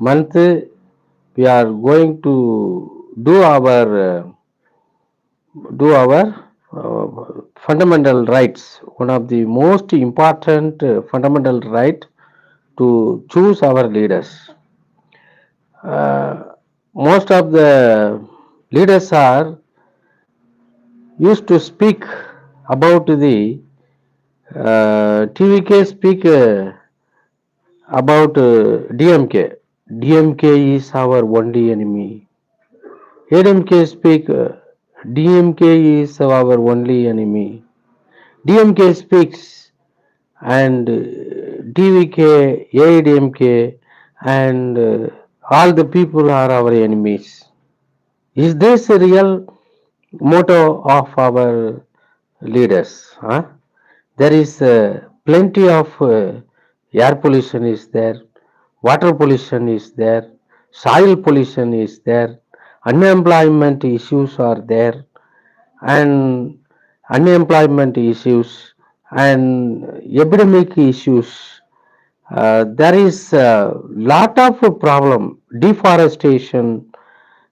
month we are going to do our fundamental rights. One of the most important fundamental right to choose our leaders. Uh, Most of the leaders are used to speak about the TVK speak about DMK. DMK is our only enemy. ADMK speak DMK is our only enemy. DMK speaks and DVK, ADMK and all the people are our enemies. Is this a real motto of our leaders? Huh? There is plenty of air pollution is there, water pollution is there, soil pollution is there, unemployment issues are there, and unemployment issues and epidemic issues. There is a lot of problem. Deforestation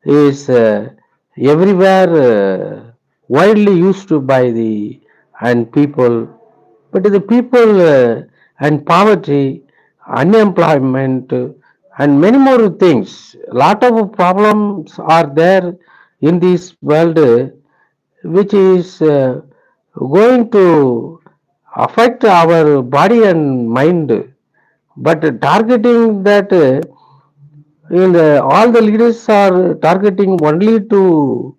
is everywhere widely used by the and people, but the people and poverty, unemployment, and many more things. Lot of problems are there in this world, which is going to affect our body and mind. But targeting that in all the leaders are targeting only to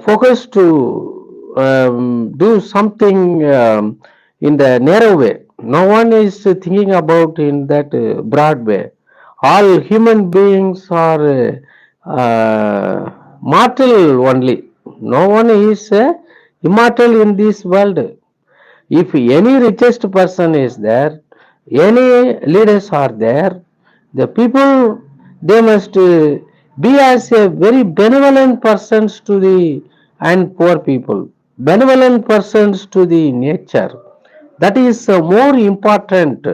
focus to do something in the narrow way. No one is thinking about in that broad way. All human beings are mortal only. No one is immortal in this world. If any richest person is there, any leaders are there, the people they must be as a very benevolent persons to the and poor people, benevolent persons to the nature. That is more important,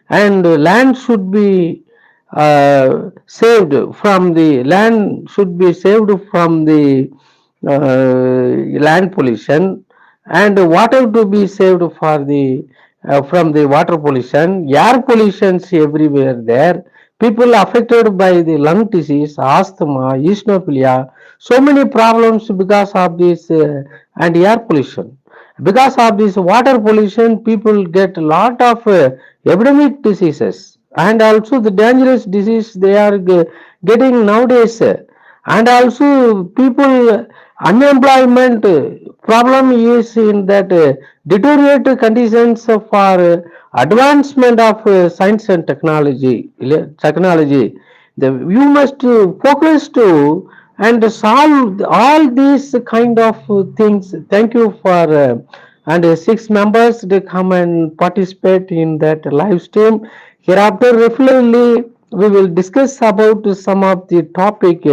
and land should be saved from the land should be saved from the land pollution, and water to be saved for the from the water pollution, air pollutions everywhere there, people affected by the lung disease, asthma, eosinophilia, so many problems because of this and air pollution. Because of this water pollution, people get a lot of epidemic diseases and also the dangerous disease they are getting nowadays. And also people unemployment problem is in that deteriorate conditions for advancement of science and technology. You must focus to and solve all these kind of things. Thank you for and six members to come and participate in that live stream. Hereafter, regularly we will discuss about some of the topic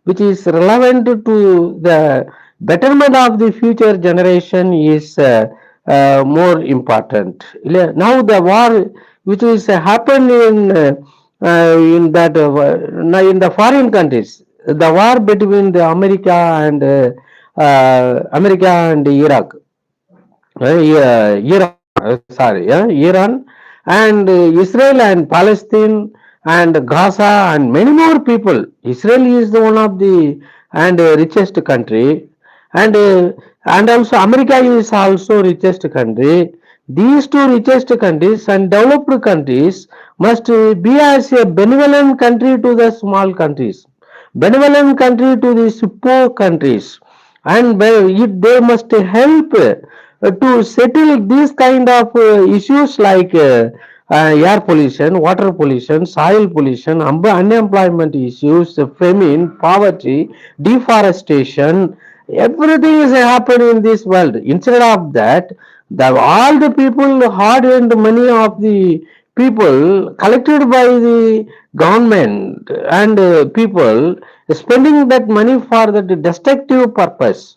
which is relevant to the betterment of the future generation is more important. Now the war which is happened in that in the foreign countries, the war between the America and Iraq, Iran and Israel and Palestine and Gaza and many more people. Israel is the one of the and richest country, and also America is also richest country. These two richest countries and developed countries must be as a benevolent country to the small countries, benevolent country to the poor countries, and they must help to settle these kind of issues like air pollution, water pollution, soil pollution, unemployment issues, famine, poverty, deforestation. Everything is happening in this world. Instead of that, all the people, hard-earned money of the people collected by the government and people spending that money for the destructive purpose.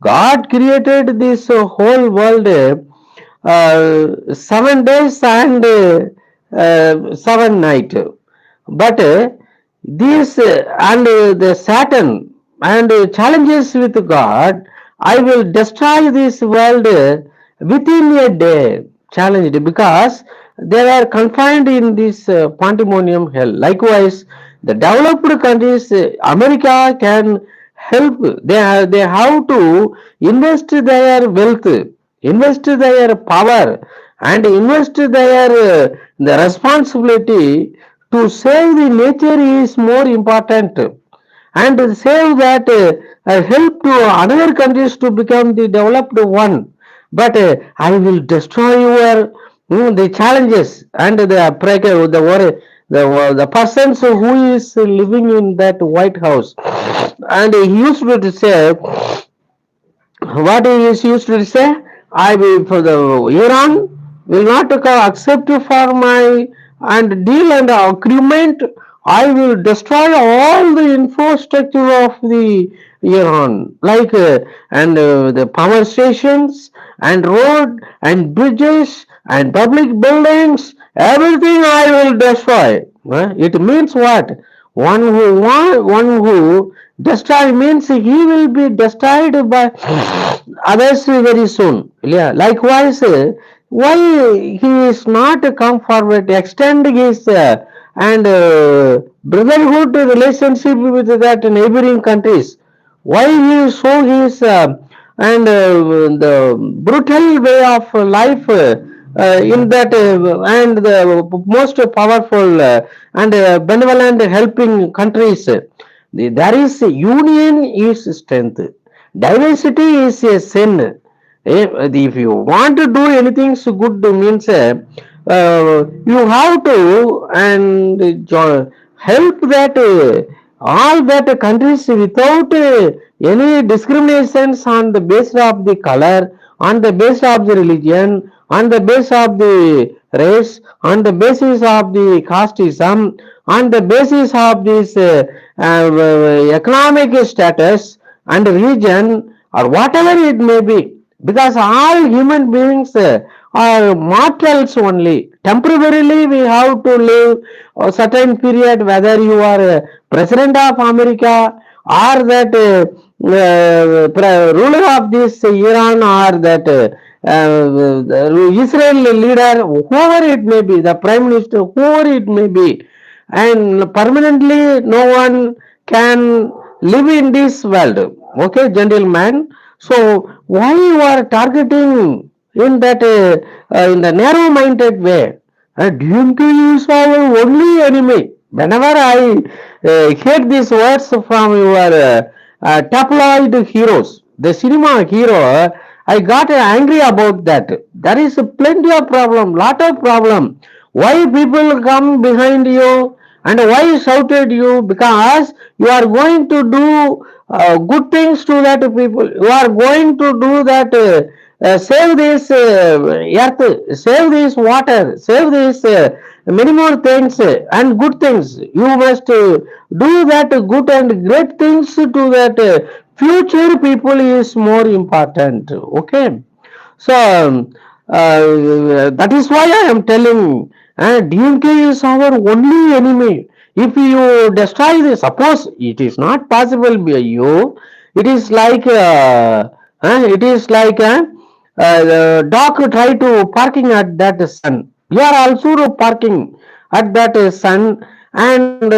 God created this whole world 7 days and 7 nights. But these and the Saturn and challenges with God, I will destroy this world within a day. Challenged because they were confined in this pandemonium hell. Likewise, the developed countries, America can help. They have to invest their wealth, invest their power, and invest their the responsibility to save the nature is more important, and save that help to another countries to become the developed one. But I will destroy your the challenges and the precaire, the persons who is living in that White House. And he used to say, what he is used to say, I will for the Iran will not accept for my and deal and agreement. I will destroy all the infrastructure of the Iran, like and the power stations and road and bridges and public buildings. Everything I will destroy. It means what? One who destroy means he will be destroyed by others very soon. Yeah. Likewise, why he is not come forward, extend his and brotherhood relationship with that neighboring countries? Why he show his and the brutal way of life in that and the most powerful and benevolent helping countries? There is union is strength. Diversity is a sin. If you want to do anything so good means you have to and help that all that countries without any discriminations on the basis of the color, on the basis of the religion, on the basis of the race, on the basis of the casteism, on the basis of this economic status and region or whatever it may be, because all human beings are mortals only. Temporarily we have to live a certain period, whether you are president of America or that ruler of this Iran or that Israel leader, whoever it may be, the prime minister, whoever it may be, and permanently no one can live in this world. Okay, gentlemen. So why you are targeting in that in the narrow-minded way? DMK is our only enemy. Whenever I hear these words from your tabloid heroes, the cinema hero, I got angry about that. There is plenty of problem, lot of problem. Why people come behind you and why shouted you? Because you are going to do good things to that people. You are going to do that. Save this earth, save this water, save this many more things and good things. You must do that good and great things to that future people is more important. Okay. So that is why I am telling DMK is our only enemy. If you destroy this, suppose it is not possible by you, it is like the dog try to parking at that sun. You are also parking at that sun, and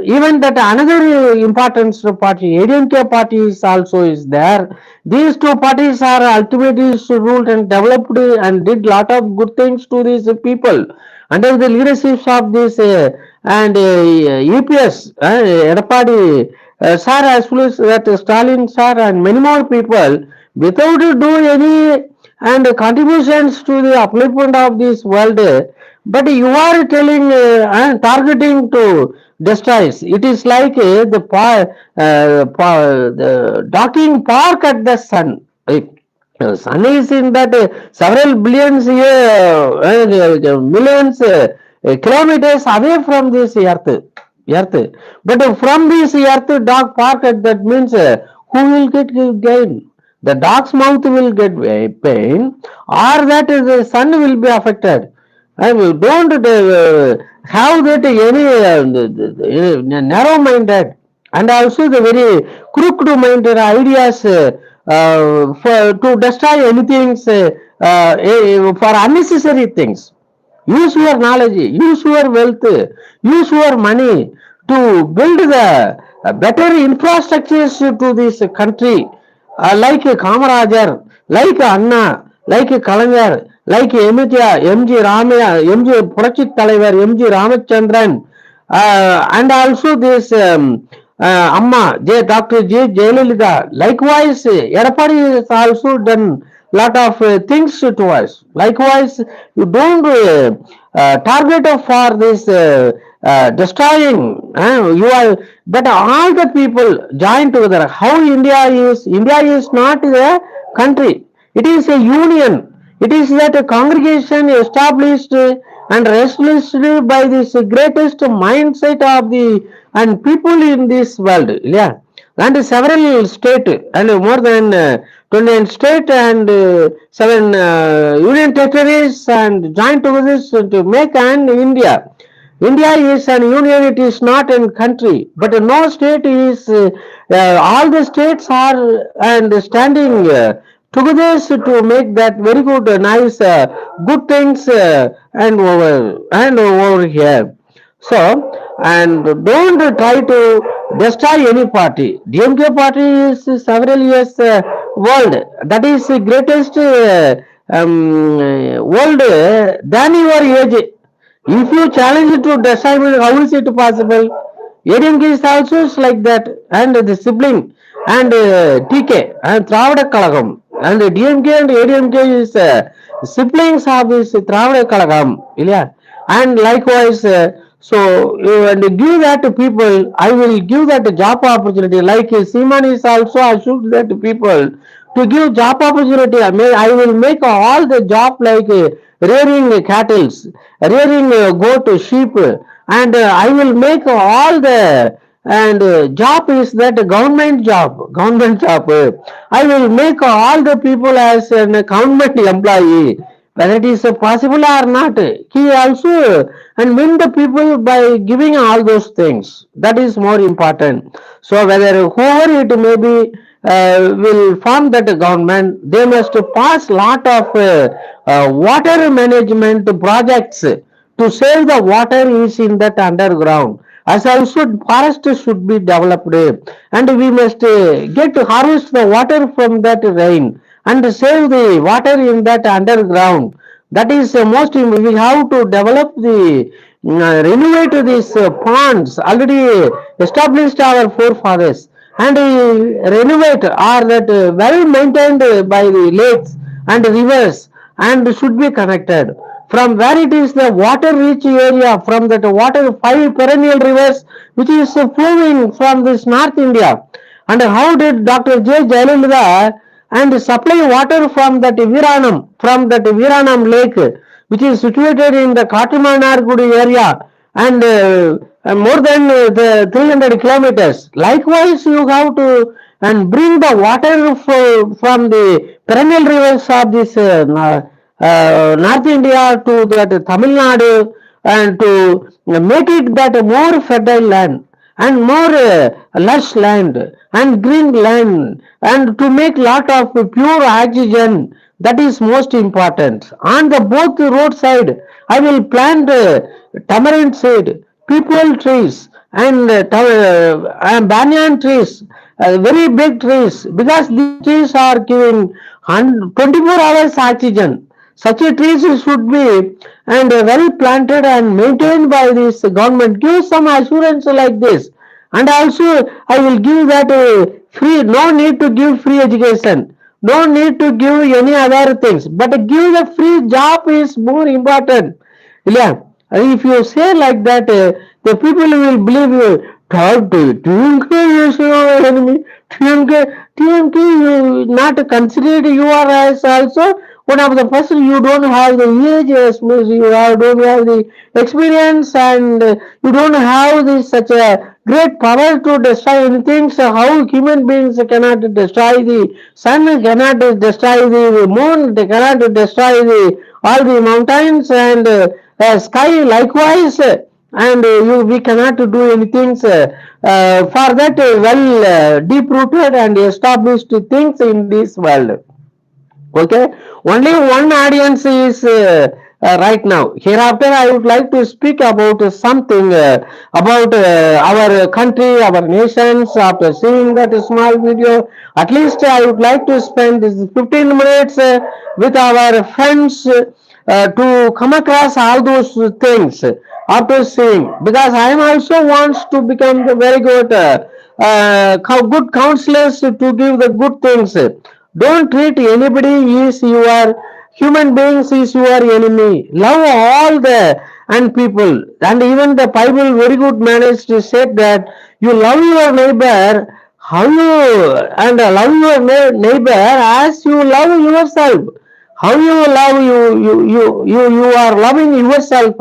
even that another important party, ADMK party is also is there. These two parties are ultimately ruled and developed and did lot of good things to these people under the leadership of this and EPS, Edapadi sir, as well as that Stalin sir and many more people, without doing any and contributions to the upliftment of this world. But you are telling and targeting to destroy. It is like the docking park at the sun. Sun is in that several billions millions kilometers away from this earth. But from this earth dog park, that means who will get gain? The dog's mouth will get pain, or that the sun will be affected. I will don't have that any narrow-minded and also the very crooked-minded ideas for to destroy anything for unnecessary things. Use your knowledge, use your wealth, use your money to build the better infrastructures to this country, like Kamarajar, like Anna, like Kalanger, like MG Ramaya, MG Purachit தலைவர், MG Ramachandran, and also this Amma, Dr. J. Jayalalitha. Likewise, Edapadi has also done lot of things to us. Likewise, you don't target for this destroying. You are, but all the people join together. How India is not a country. It is a union. It is that a congregation established and established by this greatest mindset of the and people in this world. Yeah, and several state and more than 29 state and 7 union territories and joint together to make an India. India is an union, it is not a country, but no state is, all the states are and standing together to make that very good, nice, good things and over here. So, and don't try to destroy any party. DMK party is several years world. That is the greatest world than your age. If you challenge it to destroy, how is it possible? ADMK is also like that, and the sibling and TK and Travada Kalagam and DMK and ADMK is siblings of this Travada Kalagam. Yeah, and likewise, so and give that to people. I will give that job opportunity. Like Seaman is also assured that to people to give job opportunity. I will make all the job like rearing cattle, rearing goat, sheep, and I will make all the and job is that government job. I will make all the people as a government employee, whether it is possible or not. He also and win the people by giving all those things. That is more important. So whether whoever it may be will form that government, they must pass lot of water management projects to save the water is in that underground. As also forest should be developed, and we must get to harvest the water from that rain and save the water in that underground. That is most we have to develop the renovate these ponds already established our forefathers and renovate are that well maintained by the lakes and rivers and should be connected from where it is the water rich area from that water five perennial rivers which is flowing from this North India. And how did Dr. J. Jayalalitha and supply water from that Viranam lake, which is situated in the Katumanargudi area and more than the 300 kilometers. Likewise, you have to and bring the water from the perennial rivers of this North India to that Tamil Nadu and to make it that more fertile land and more lush land and green land and to make lot of pure oxygen. That is most important. On the both roadside I will plant tamarind seed, people trees and banyan trees, very big trees, because these trees are giving 24 hours oxygen. Such a trees should be and well planted and maintained by this government. Give some assurance like this. And also, I will give that free. No need to give free education. No need to give any other things. But give the free job is more important. Yeah. If you say like that, the people will believe you. TMK is your enemy. TMK not considered you are as also one of the person. You don't have the age, don't have the experience, and you don't have this such a great power to destroy anything. So how human beings cannot destroy the sun, cannot destroy the moon, they cannot destroy the all the mountains and sky. Likewise, and we cannot do anything for that deep rooted and established things in this world. Okay, only one audience is right now. Hereafter, I would like to speak about something about our country, our nations. After seeing that small video, at least I would like to spend this 15 minutes with our friends to come across all those things after seeing, because I am also wants to become the very good good counselors to give the good things. Don't treat anybody is your human beings is your enemy. Love all the and people. And even the Bible very good managed to say that you love your neighbor how you and love your neighbor as you love yourself. How you love you are loving yourself.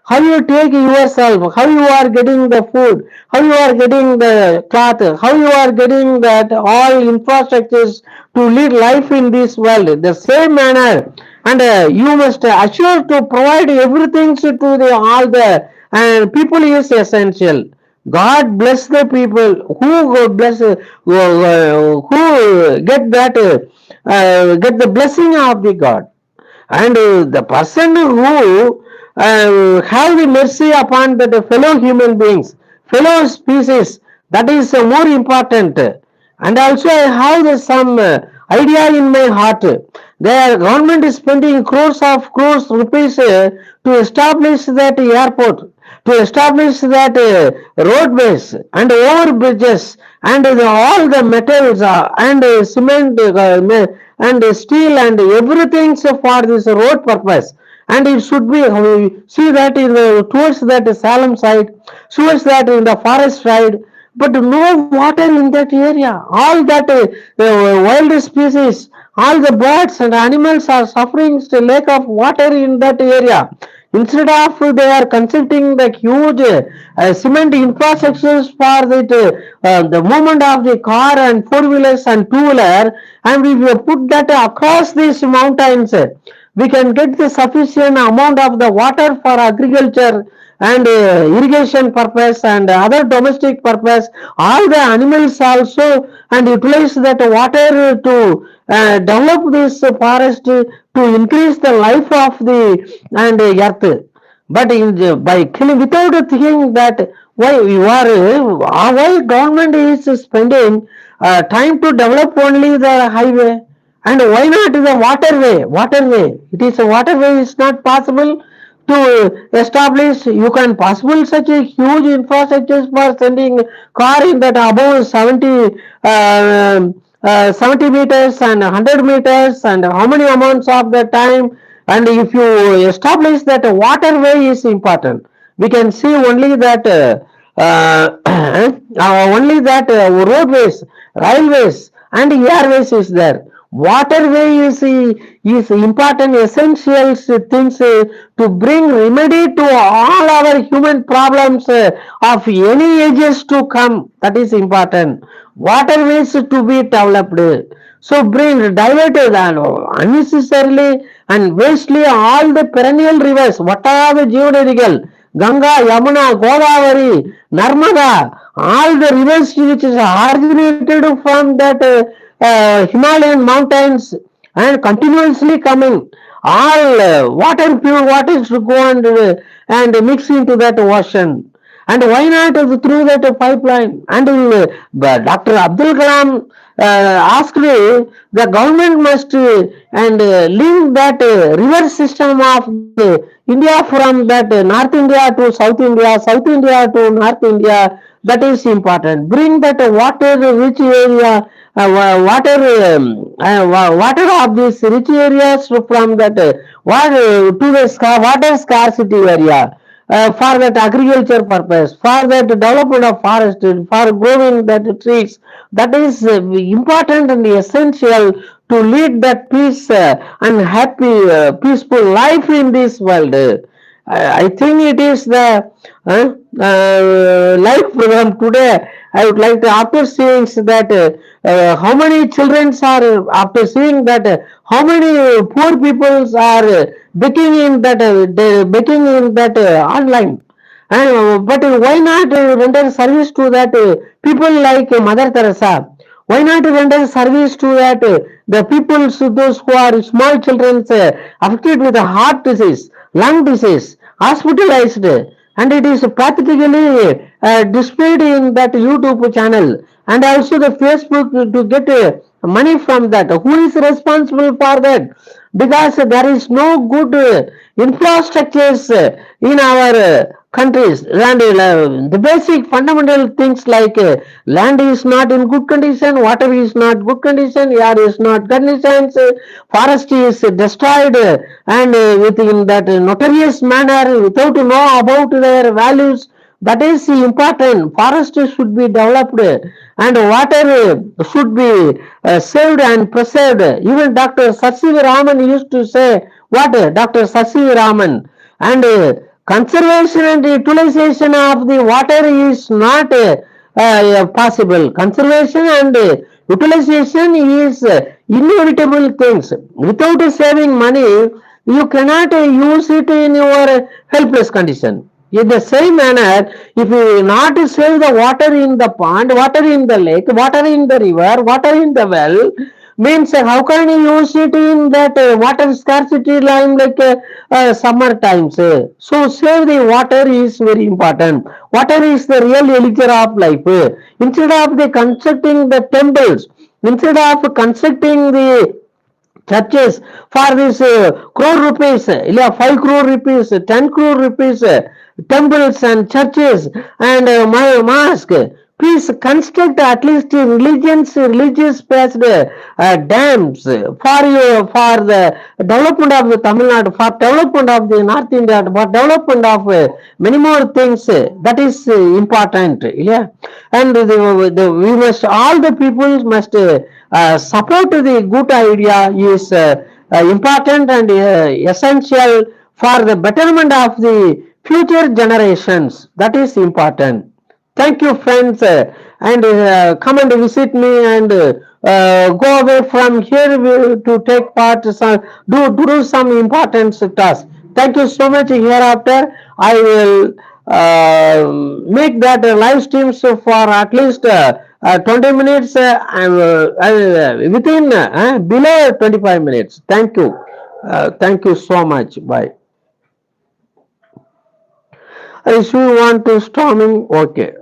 How you take yourself, how you are getting the food, how you are getting the cloth, how you are getting that all infrastructures to lead life in this world. The same manner, and you must assure to provide everything to the all the and people is essential. God bless the people who bless who get that get the blessing of the God, and the person who have the mercy upon the fellow human beings, fellow species, that is more important. And also I have some idea in my heart. The government is spending crores of crores rupees to establish that airport, to establish that roadways and over bridges and all the metals and cement and steel and everything for this road purpose. And it should be see that in towards that Salem side, towards that in the forest side, but no water in that area. All that wild species, all the birds and animals are suffering the lack of water in that area. Instead of they are constructing the huge cement infrastructures for the movement of the car and four wheelers and two wheeler, and if you put that across these mountains, we can get the sufficient amount of the water for agriculture and irrigation purpose and other domestic purpose. All the animals also, and utilize that water to develop this forest to increase the life of the and earth. But by killing without thinking that why you are why government is spending time to develop only the highway, and why not the waterway? Waterway. It is a waterway is not possible to establish. You can possible such a huge infrastructure for sending car in that above 70 meters and 100 meters and how many amounts of the time. And if you establish that waterway is important, we can see only that only that roadways, railways and airways is there. Waterway is important essential things to bring remedy to all our human problems of any ages to come. That is important. Waterways to be developed. So bring diverted and unnecessarily and wastely all the perennial rivers. What are the geological? Ganga, Yamuna, Godavari, Narmada, all the rivers which is originated from that Himalayan mountains and continuously coming. All water, pure water should go and mix into that ocean. And why not through that pipeline? And Dr. Abdul Kalam asked the government must and link that river system of India from that North India to South India, South India to North India. That is important. Bring that water rich area, water water of these rich areas from that water to the water scarcity area for that agriculture purpose, for that development of forest, for growing that trees. That is important and essential to lead that peace and happy, peaceful life in this world. I think it is the life program today. I would like to, after seeing that how many children are, after seeing that how many poor peoples are baking in that online. And but why not render service to that people like Mother Teresa? Why not render service to that the people, those who are small children affected with a heart disease, lung disease, hospitalized, and it is practically displayed in that YouTube channel and also the Facebook to get money from that. Who is responsible for that? Because there is no good infrastructures in our countries, and the basic fundamental things like land is not in good condition, water is not good condition, air is not conditions, forest is destroyed, and within that notorious manner without to know about their values. That is important. Forest should be developed and water should be saved and preserved. Even Dr. Sasiv Raman used to say what Dr. Sasiv Raman, and conservation and utilization of the water is not possible. Conservation and utilization is inevitable things. Without saving money, you cannot use it in your helpless condition. In the same manner, if you not save the water in the pond, water in the lake, water in the river, water in the well, means how can you use it in that water scarcity line like summer times? So save the water is very important. Water is the real elixir of life. Instead of the constructing the temples, instead of constructing the churches for this crore rupees, 5 crore rupees, 10 crore rupees, temples and churches and mosque. Please construct at least religious based dams for the development of the Tamil Nadu, for development of the North India, for development of many more things. That is important. Yeah, and we must, all the people must support the good idea is important and essential for the betterment of the future generations. That is important. Thank you, friends, and come and visit me and go away from here to take part, do some important tasks. Thank you so much. Hereafter, I will make that live streams for at least 20 minutes. I will, within below 25 minutes. Thank you. Thank you so much. Bye. If you want to storming, okay.